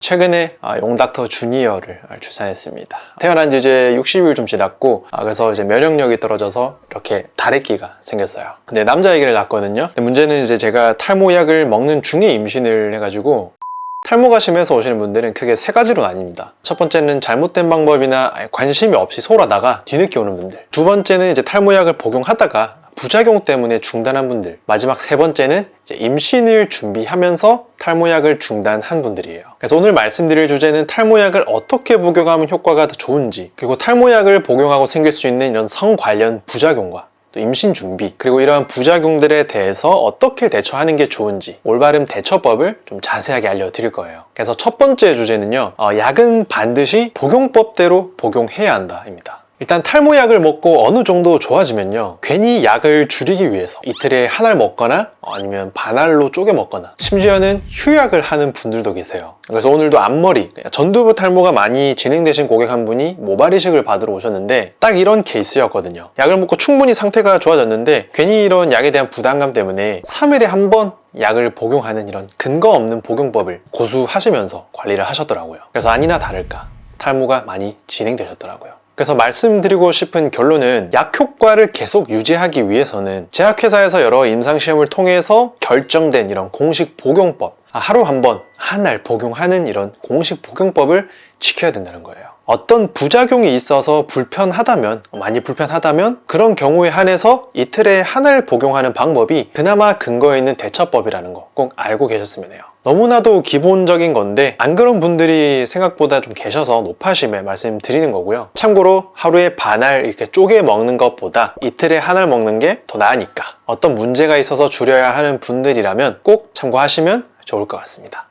최근에 용닥터 주니어를 출산했습니다. 태어난 지 이제 60일 좀 지났고 그래서 이제 면역력이 떨어져서 이렇게 다래끼가 생겼어요. 근데 남자아기를 낳았거든요. 근데 문제는 이제 제가 탈모약을 먹는 중에 임신을 해가지고, 탈모가 심해서 오시는 분들은 크게 세 가지로 나뉩니다. 첫 번째는 잘못된 방법이나 관심이 없이 소홀하다가 뒤늦게 오는 분들, 두 번째는 이제 탈모약을 복용하다가 부작용 때문에 중단한 분들, 마지막 세 번째는 이제 임신을 준비하면서 탈모약을 중단한 분들이에요. 그래서 오늘 말씀드릴 주제는 탈모약을 어떻게 복용하면 효과가 더 좋은지, 그리고 탈모약을 복용하고 생길 수 있는 이런 성 관련 부작용과 또 임신 준비, 그리고 이러한 부작용들에 대해서 어떻게 대처하는 게 좋은지 올바른 대처법을 좀 자세하게 알려드릴 거예요. 그래서 첫 번째 주제는요, 약은 반드시 복용법대로 복용해야 한다입니다. 일단 탈모약을 먹고 어느 정도 좋아지면요, 괜히 약을 줄이기 위해서 이틀에 한 알 먹거나 아니면 반알로 쪼개 먹거나 심지어는 휴약을 하는 분들도 계세요. 그래서 오늘도 앞머리, 전두부 탈모가 많이 진행되신 고객 한 분이 모발 이식을 받으러 오셨는데 딱 이런 케이스였거든요. 약을 먹고 충분히 상태가 좋아졌는데 괜히 이런 약에 대한 부담감 때문에 3일에 한 번 약을 복용하는 이런 근거 없는 복용법을 고수하시면서 관리를 하셨더라고요. 그래서 아니나 다를까 탈모가 많이 진행되셨더라고요. 그래서 말씀드리고 싶은 결론은, 약 효과를 계속 유지하기 위해서는 제약회사에서 여러 임상시험을 통해서 결정된 이런 공식 복용법, 하루 한 번, 한 알 복용하는 이런 공식 복용법을 지켜야 된다는 거예요. 어떤 부작용이 있어서 많이 불편하다면 그런 경우에 한해서 이틀에 한 알 복용하는 방법이 그나마 근거 있는 대처법이라는 거 꼭 알고 계셨으면 해요. 너무나도 기본적인 건데 안 그런 분들이 생각보다 좀 계셔서 높아심에 말씀드리는 거고요. 참고로 하루에 반알 이렇게 쪼개 먹는 것보다 이틀에 한 알 먹는 게 더 나으니까, 어떤 문제가 있어서 줄여야 하는 분들이라면 꼭 참고하시면 좋을 것 같습니다.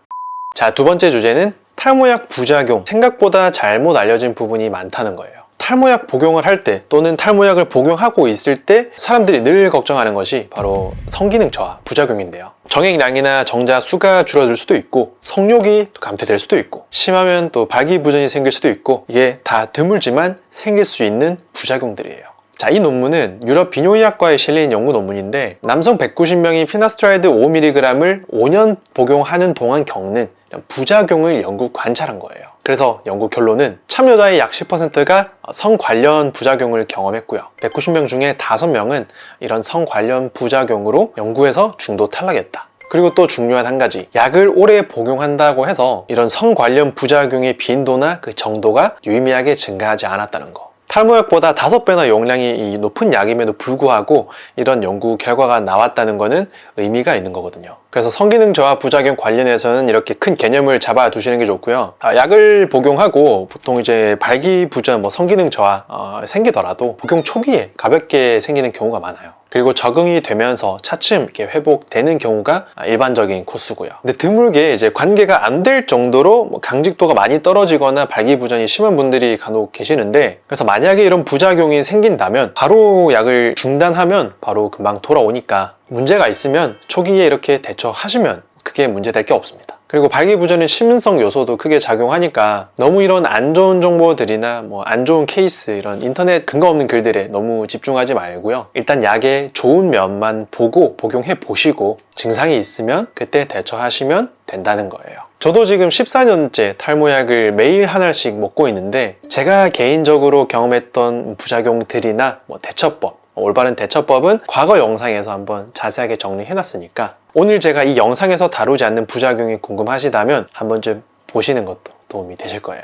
자, 두 번째 주제는 탈모약 부작용, 생각보다 잘못 알려진 부분이 많다는 거예요. 탈모약 복용을 할 때 또는 탈모약을 복용하고 있을 때 사람들이 늘 걱정하는 것이 바로 성기능 저하 부작용인데요. 정액량이나 정자 수가 줄어들 수도 있고, 성욕이 감퇴될 수도 있고, 심하면 또 발기부전이 생길 수도 있고, 이게 다 드물지만 생길 수 있는 부작용들이에요. 자, 이 논문은 유럽 비뇨의학과에 실린 연구 논문인데, 남성 190명이 피나스트라이드 5mg을 5년 복용하는 동안 겪는 부작용을 연구 관찰한 거예요. 그래서 연구 결론은 참여자의 약 10%가 성 관련 부작용을 경험했고요. 190명 중에 5명은 이런 성 관련 부작용으로 연구에서 중도 탈락했다. 그리고 또 중요한 한 가지, 약을 오래 복용한다고 해서 이런 성 관련 부작용의 빈도나 그 정도가 유의미하게 증가하지 않았다는 거. 탈모약보다 5배나 용량이 높은 약임에도 불구하고 이런 연구 결과가 나왔다는 것은 의미가 있는 거거든요. 그래서 성기능 저하 부작용 관련해서는 이렇게 큰 개념을 잡아 두시는 게 좋고요. 약을 복용하고 보통 이제 발기부전, 성기능 저하 생기더라도 복용 초기에 가볍게 생기는 경우가 많아요. 그리고 적응이 되면서 차츰 이렇게 회복되는 경우가 일반적인 코스고요. 근데 드물게 이제 관계가 안 될 정도로 강직도가 많이 떨어지거나 발기부전이 심한 분들이 간혹 계시는데, 그래서 만약에 이런 부작용이 생긴다면 바로 약을 중단하면 바로 금방 돌아오니까, 문제가 있으면 초기에 이렇게 대처하시면 크게 문제될 게 없습니다. 그리고 발기부전의 심은성 요소도 크게 작용하니까 너무 이런 안 좋은 정보들이나 안 좋은 케이스, 이런 인터넷 근거 없는 글들에 너무 집중하지 말고요. 일단 약의 좋은 면만 보고 복용해 보시고 증상이 있으면 그때 대처하시면 된다는 거예요. 저도 지금 14년째 탈모약을 매일 한 알씩 먹고 있는데, 제가 개인적으로 경험했던 부작용들이나 대처법, 올바른 대처법은 과거 영상에서 한번 자세하게 정리해놨으니까 오늘 제가 이 영상에서 다루지 않는 부작용이 궁금하시다면 한 번쯤 보시는 것도 도움이 되실 거예요.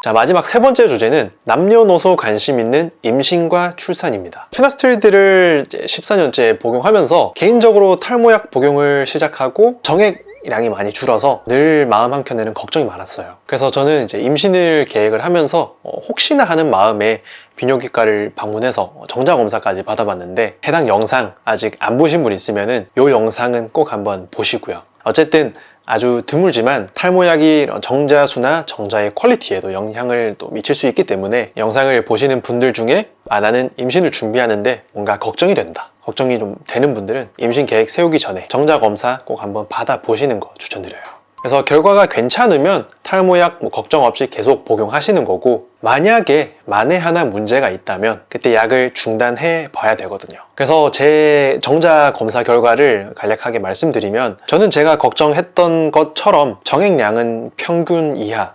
자, 마지막 세 번째 주제는 남녀노소 관심 있는 임신과 출산입니다. 피나스트리드를 14년째 복용하면서 개인적으로 탈모약 복용을 시작하고 정액량이 많이 줄어서 늘 마음 한켠에는 걱정이 많았어요. 그래서 저는 이제 임신을 계획을 하면서 혹시나 하는 마음에 비뇨기과를 방문해서 정자 검사까지 받아봤는데, 해당 영상 아직 안 보신 분 있으면은 이 영상은 꼭 한번 보시고요. 어쨌든 아주 드물지만 탈모약이 정자 수나 정자의 퀄리티에도 영향을 또 미칠 수 있기 때문에 영상을 보시는 분들 중에 나는 임신을 준비하는데 뭔가 걱정이 된다, 걱정이 좀 되는 분들은 임신 계획 세우기 전에 정자 검사 꼭 한번 받아보시는 거 추천드려요. 그래서 결과가 괜찮으면 탈모약 걱정 없이 계속 복용하시는 거고, 만에 하나 문제가 있다면 그때 약을 중단해 봐야 되거든요. 그래서 제 정자 검사 결과를 간략하게 말씀드리면, 저는 제가 걱정했던 것처럼 정액량은 평균 이하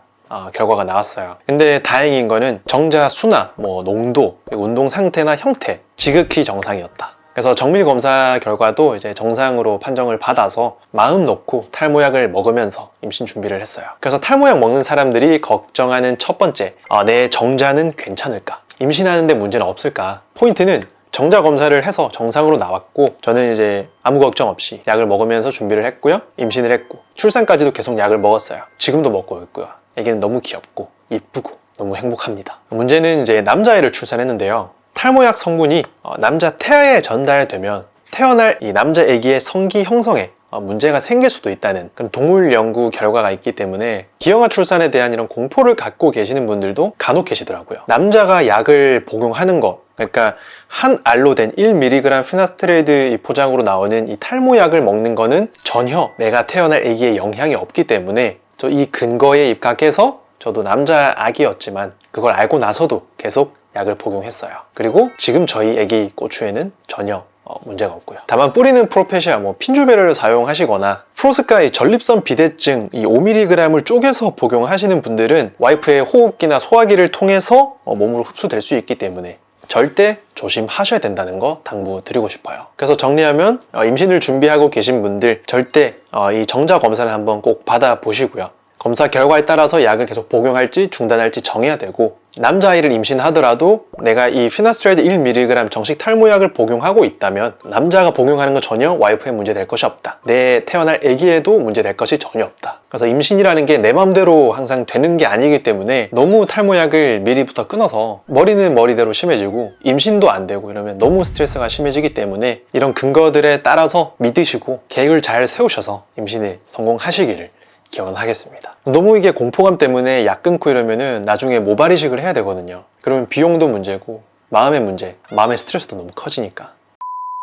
결과가 나왔어요. 근데 다행인 거는 정자 수나 농도, 운동 상태나 형태 지극히 정상이었다. 그래서 정밀 검사 결과도 이제 정상으로 판정을 받아서 마음 놓고 탈모약을 먹으면서 임신 준비를 했어요. 그래서 탈모약 먹는 사람들이 걱정하는 첫 번째, 내 정자는 괜찮을까? 임신하는데 문제는 없을까? 포인트는 정자 검사를 해서 정상으로 나왔고, 저는 이제 아무 걱정 없이 약을 먹으면서 준비를 했고요. 임신을 했고, 출산까지도 계속 약을 먹었어요. 지금도 먹고 있고요. 애기는 너무 귀엽고 이쁘고 너무 행복합니다. 문제는 이제 남자아이를 출산했는데요. 탈모약 성분이 남자 태아에 전달되면 태어날 이 남자 아기의 성기 형성에 문제가 생길 수도 있다는 그런 동물 연구 결과가 있기 때문에 기형아 출산에 대한 이런 공포를 갖고 계시는 분들도 간혹 계시더라고요. 남자가 약을 복용하는 것, 그러니까 한 알로 된 1mg 피나스트레이드 포장으로 나오는 이 탈모약을 먹는 거는 전혀 내가 태어날 아기에 영향이 없기 때문에 저 이 근거에 입각해서 저도 남자 아기였지만 그걸 알고 나서도 계속 약을 복용했어요. 그리고 지금 저희 아기 꼬추에는 전혀 문제가 없고요. 다만 뿌리는 프로페시아, 핀주베르를 사용하시거나 프로스카의 전립선 비대증 이 5mg을 쪼개서 복용하시는 분들은 와이프의 호흡기나 소화기를 통해서 몸으로 흡수될 수 있기 때문에 절대 조심하셔야 된다는 거 당부드리고 싶어요. 그래서 정리하면 임신을 준비하고 계신 분들 절대 이 정자 검사를 한번 꼭 받아보시고요. 검사 결과에 따라서 약을 계속 복용할지 중단할지 정해야 되고, 남자아이를 임신하더라도 내가 이 피나스트레이드 1mg 정식 탈모약을 복용하고 있다면 남자가 복용하는 건 전혀 와이프에 문제 될 것이 없다. 내 태어날 아기에도 문제 될 것이 전혀 없다. 그래서 임신이라는 게 내 맘대로 항상 되는 게 아니기 때문에 너무 탈모약을 미리부터 끊어서 머리는 머리대로 심해지고 임신도 안 되고 이러면 너무 스트레스가 심해지기 때문에 이런 근거들에 따라서 믿으시고 계획을 잘 세우셔서 임신에 성공하시기를 기원하겠습니다. 너무 이게 공포감 때문에 약 끊고 이러면은 나중에 모발 이식을 해야 되거든요. 그러면 비용도 문제고 마음의 문제, 마음의 스트레스도 너무 커지니까.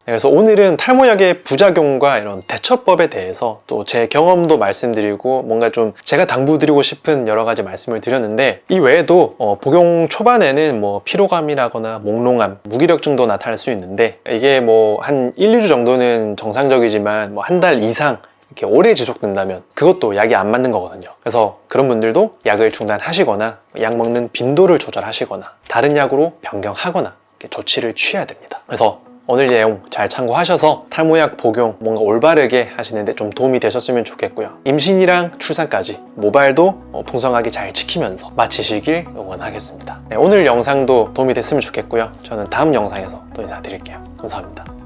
그래서 오늘은 탈모약의 부작용과 이런 대처법에 대해서 또 제 경험도 말씀드리고 뭔가 좀 제가 당부드리고 싶은 여러 가지 말씀을 드렸는데, 이 외에도 복용 초반에는 피로감이라거나 몽롱함, 무기력증도 나타날 수 있는데, 이게 한 1, 2주 정도는 정상적이지만 한 달 이상 이렇게 오래 지속된다면 그것도 약이 안 맞는 거거든요. 그래서 그런 분들도 약을 중단하시거나 약 먹는 빈도를 조절하시거나 다른 약으로 변경하거나 이렇게 조치를 취해야 됩니다. 그래서 오늘 내용 잘 참고하셔서 탈모약 복용 뭔가 올바르게 하시는데 좀 도움이 되셨으면 좋겠고요. 임신이랑 출산까지 모발도 풍성하게 잘 지키면서 마치시길 응원하겠습니다. 오늘 영상도 도움이 됐으면 좋겠고요. 저는 다음 영상에서 또 인사드릴게요. 감사합니다.